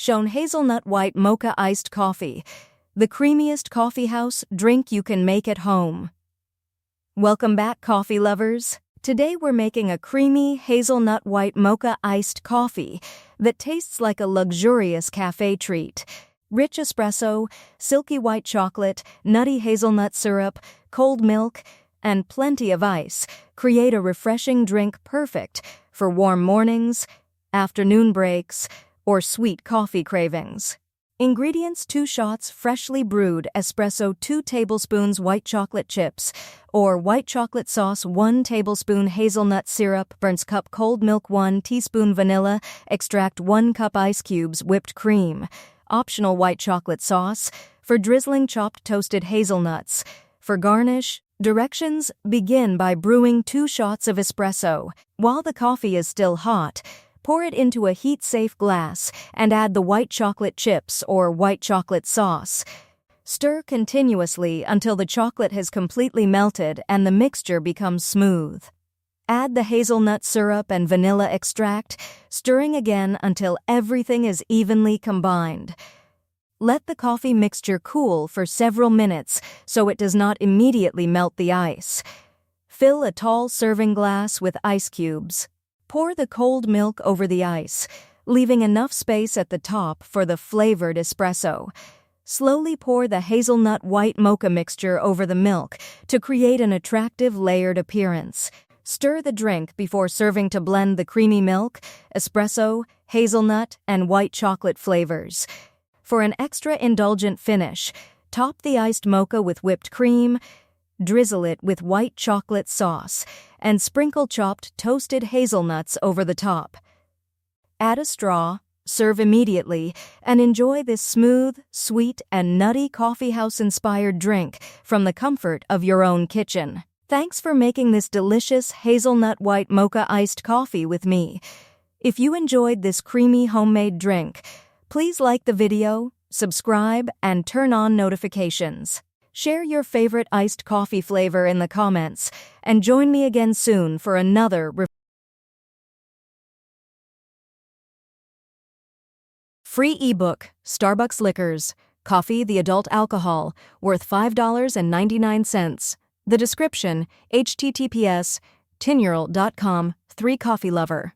shown hazelnut white mocha iced coffee, the creamiest coffeehouse drink you can make at home. Welcome back, coffee lovers. Today we're making a creamy hazelnut white mocha iced coffee that tastes like a luxurious cafe treat. Rich espresso, silky white chocolate, nutty hazelnut syrup, cold milk, and plenty of ice create a refreshing drink perfect for warm mornings, afternoon breaks, or sweet coffee cravings. Ingredients: 2 shots freshly brewed espresso, 2 tablespoons white chocolate chips or white chocolate sauce, 1 tablespoon hazelnut syrup, burns cup cold milk, 1 teaspoon vanilla extract, 1 cup ice cubes, whipped cream. Optional white chocolate sauce. For drizzling, chopped toasted hazelnuts. For garnish, directions: begin by brewing 2 shots of espresso. While the coffee is still hot, pour it into a heat-safe glass and add the white chocolate chips or white chocolate sauce. Stir continuously until the chocolate has completely melted and the mixture becomes smooth. Add the hazelnut syrup and vanilla extract, stirring again until everything is evenly combined. Let the coffee mixture cool for several minutes so it does not immediately melt the ice. Fill a tall serving glass with ice cubes. Pour the cold milk over the ice, leaving enough space at the top for the flavored espresso. Slowly pour the hazelnut white mocha mixture over the milk to create an attractive layered appearance. Stir the drink before serving to blend the creamy milk, espresso, hazelnut, and white chocolate flavors. For an extra indulgent finish, top the iced mocha with whipped cream, drizzle it with white chocolate sauce, and sprinkle chopped toasted hazelnuts over the top. Add a straw, serve immediately, and enjoy this smooth, sweet, and nutty coffeehouse-inspired drink from the comfort of your own kitchen. Thanks for making this delicious hazelnut white mocha iced coffee with me. If you enjoyed this creamy homemade drink, please like the video, subscribe, and turn on notifications. Share your favorite iced coffee flavor in the comments, and join me again soon for another free ebook, Starbucks Liquors, Coffee the Adult Alcohol, worth $5.99. The description: https://tinyurl.com/3coffeelover.